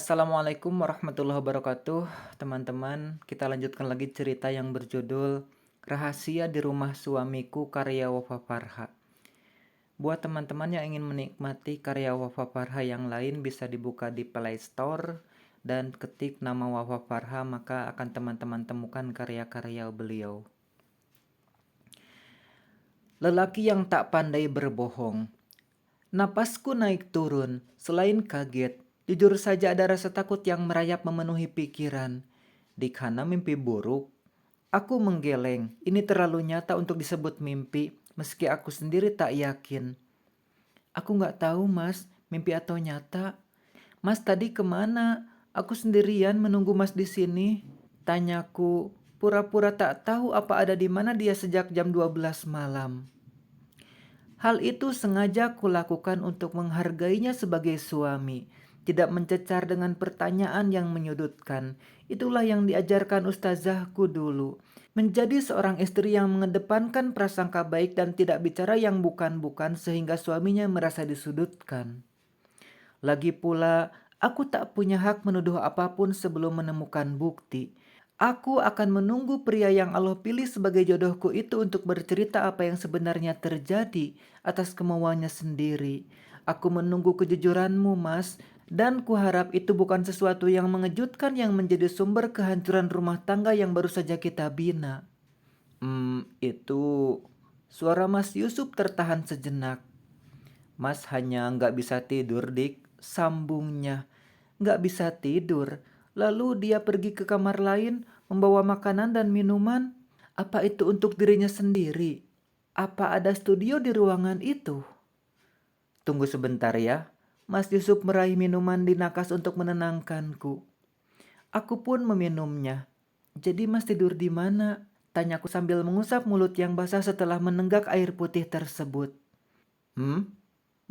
Assalamualaikum warahmatullahi wabarakatuh, teman-teman. Kita lanjutkan lagi cerita yang berjudul Rahasia di Rumah Suamiku karya Wafa Farha. Buat teman-teman yang ingin menikmati karya Wafa Farha yang lain bisa dibuka di Play Store dan ketik nama Wafa Farha, maka akan teman-teman temukan karya-karya beliau. Lelaki yang tak pandai berbohong. Napasku naik turun, selain kaget, jujur saja ada rasa takut yang merayap memenuhi pikiran. Dikana mimpi buruk, aku menggeleng. Ini terlalu nyata untuk disebut mimpi, meski aku sendiri tak yakin. Aku gak tahu mas, mimpi atau nyata. Mas tadi kemana? Aku sendirian menunggu mas di sini. Tanyaku, pura-pura tak tahu apa ada di mana dia sejak jam 12 malam. Hal itu sengaja kulakukan untuk menghargainya sebagai suami, tidak mencecar dengan pertanyaan yang menyudutkan. Itulah yang diajarkan ustazahku dulu. Menjadi seorang istri yang mengedepankan prasangka baik dan tidak bicara yang bukan-bukan sehingga suaminya merasa disudutkan. Lagi pula, aku tak punya hak menuduh apapun sebelum menemukan bukti. Aku akan menunggu pria yang Allah pilih sebagai jodohku itu untuk bercerita apa yang sebenarnya terjadi atas kemauannya sendiri. Aku menunggu kejujuranmu, Mas, dan kuharap itu bukan sesuatu yang mengejutkan yang menjadi sumber kehancuran rumah tangga yang baru saja kita bina. Itu suara Mas Yusuf tertahan sejenak. Mas hanya nggak bisa tidur, Dik, sambungnya. Nggak bisa tidur. Lalu dia pergi ke kamar lain, membawa makanan dan minuman. Apa itu untuk dirinya sendiri? Apa ada studio di ruangan itu? Tunggu sebentar ya. Mas Yusuf meraih minuman di nakas untuk menenangkanku. Aku pun meminumnya. Jadi mas tidur di mana? Tanyaku sambil mengusap mulut yang basah setelah menenggak air putih tersebut.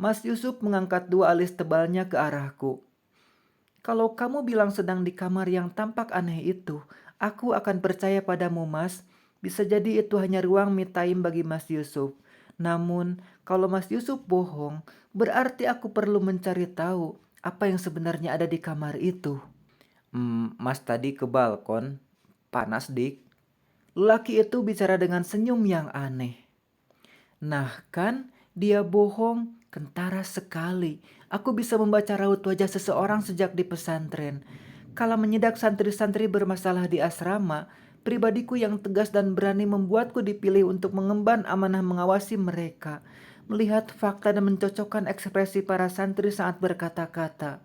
Mas Yusuf mengangkat dua alis tebalnya ke arahku. Kalau kamu bilang sedang di kamar yang tampak aneh itu, aku akan percaya padamu, Mas. Bisa jadi itu hanya ruang me time bagi Mas Yusuf. Namun, kalau Mas Yusuf bohong, berarti aku perlu mencari tahu apa yang sebenarnya ada di kamar itu. Mas tadi ke balkon. Panas, Dik. Lelaki itu bicara dengan senyum yang aneh. Nah kan, dia bohong, kentara sekali. Aku bisa membaca raut wajah seseorang sejak di pesantren. Kala menyidak santri-santri bermasalah di asrama, pribadiku yang tegas dan berani membuatku dipilih untuk mengemban amanah mengawasi mereka. Melihat fakta dan mencocokkan ekspresi para santri saat berkata-kata.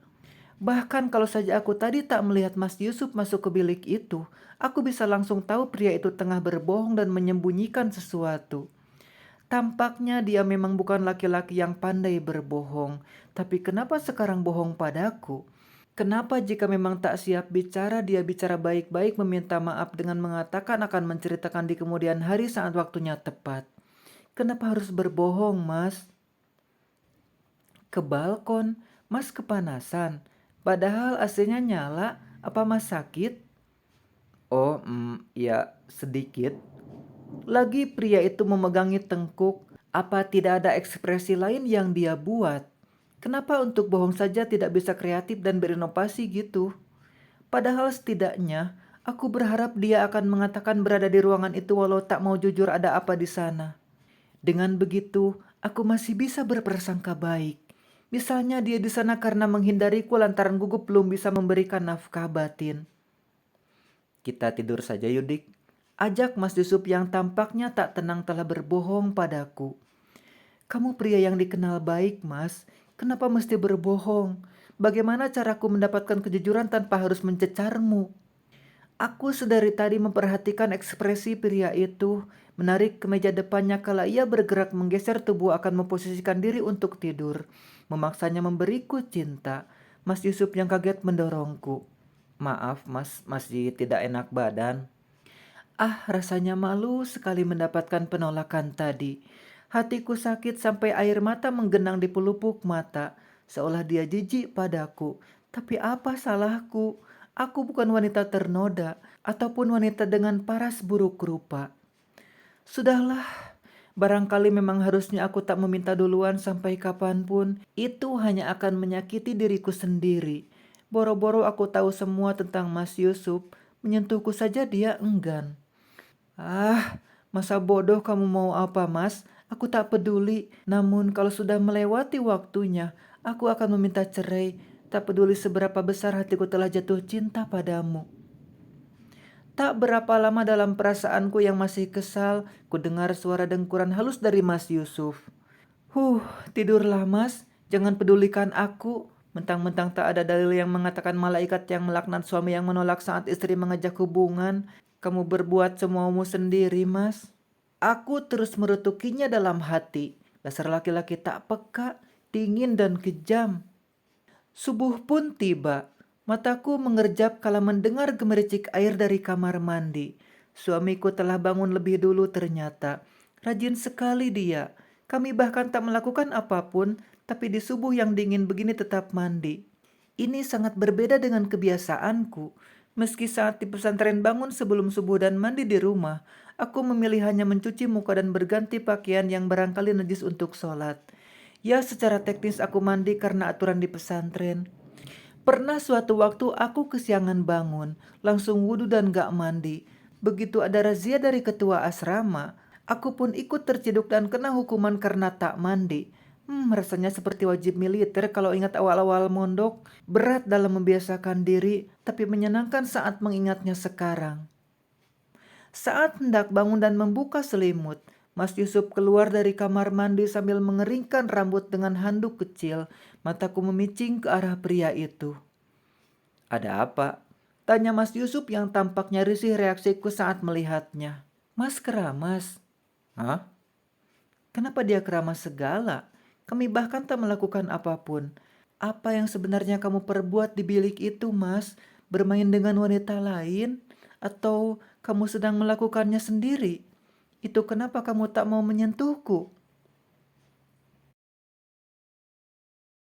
Bahkan kalau saja aku tadi tak melihat Mas Yusuf masuk ke bilik itu, aku bisa langsung tahu pria itu tengah berbohong dan menyembunyikan sesuatu. Tampaknya dia memang bukan laki-laki yang pandai berbohong, tapi kenapa sekarang bohong padaku? Kenapa jika memang tak siap bicara, dia bicara baik-baik meminta maaf dengan mengatakan akan menceritakan di kemudian hari saat waktunya tepat? Kenapa harus berbohong, Mas? Ke balkon, Mas kepanasan. Padahal AC-nya nyala, apa Mas sakit? Oh, ya sedikit. Lagi pria itu memegangi tengkuk. Apa tidak ada ekspresi lain yang dia buat? Kenapa untuk bohong saja tidak bisa kreatif dan berinovasi gitu? Padahal setidaknya aku berharap dia akan mengatakan berada di ruangan itu walau tak mau jujur ada apa di sana. Dengan begitu, aku masih bisa berprasangka baik. Misalnya dia di sana karena menghindariku lantaran gugup belum bisa memberikan nafkah batin. Kita tidur saja Yudik. Ajak Mas Yusuf yang tampaknya tak tenang telah berbohong padaku. Kamu pria yang dikenal baik, Mas. Kenapa mesti berbohong? Bagaimana caraku mendapatkan kejujuran tanpa harus mencecarmu? Aku sedari tadi memperhatikan ekspresi pria itu, menarik ke meja depannya kala ia bergerak menggeser tubuh akan memposisikan diri untuk tidur. Memaksanya memberiku cinta. Mas Yusuf yang kaget mendorongku. Maaf, Mas, masih tidak enak badan. Rasanya malu sekali mendapatkan penolakan tadi. Hatiku sakit sampai air mata menggenang di pelupuk mata, seolah dia jijik padaku. Tapi apa salahku? Aku bukan wanita ternoda, ataupun wanita dengan paras buruk rupa. Sudahlah, barangkali memang harusnya aku tak meminta duluan sampai kapanpun. Itu hanya akan menyakiti diriku sendiri. Boro-boro aku tahu semua tentang Mas Yusuf, menyentuhku saja dia enggan. Ah, masa bodoh kamu mau apa, Mas? Aku tak peduli. Namun kalau sudah melewati waktunya, aku akan meminta cerai. Tak peduli seberapa besar hatiku telah jatuh cinta padamu. Tak berapa lama dalam perasaanku yang masih kesal, ku dengar suara dengkuran halus dari Mas Yusuf. Tidurlah Mas, jangan pedulikan aku. Mentang-mentang tak ada dalil yang mengatakan malaikat yang melaknat suami yang menolak saat istri mengajak hubungan. Kamu berbuat semaumu sendiri, Mas. Aku terus merutukinya dalam hati. Dasar laki-laki tak peka, dingin dan kejam. Subuh pun tiba. Mataku mengerjap kala mendengar gemericik air dari kamar mandi. Suamiku telah bangun lebih dulu ternyata. Rajin sekali dia. Kami bahkan tak melakukan apapun, tapi di subuh yang dingin begini tetap mandi. Ini sangat berbeda dengan kebiasaanku. Meski saat di pesantren bangun sebelum subuh dan mandi di rumah, aku memilih hanya mencuci muka dan berganti pakaian yang barangkali najis untuk sholat. Ya, secara teknis aku mandi karena aturan di pesantren. Pernah suatu waktu aku kesiangan bangun, langsung wudhu dan gak mandi. Begitu ada razia dari ketua asrama, aku pun ikut terciduk dan kena hukuman karena tak mandi. Rasanya seperti wajib militer kalau ingat awal-awal mondok. Berat dalam membiasakan diri, tapi menyenangkan saat mengingatnya sekarang. Saat hendak bangun dan membuka selimut, Mas Yusuf keluar dari kamar mandi sambil mengeringkan rambut dengan handuk kecil. Mataku memicing ke arah pria itu. Ada apa? Tanya Mas Yusuf yang tampaknya risih reaksiku saat melihatnya. Mas keramas. Hah? Kenapa dia keramas segala? Kami bahkan tak melakukan apapun. Apa yang sebenarnya kamu perbuat di bilik itu, Mas? Bermain dengan wanita lain? Atau kamu sedang melakukannya sendiri? Itu kenapa kamu tak mau menyentuhku?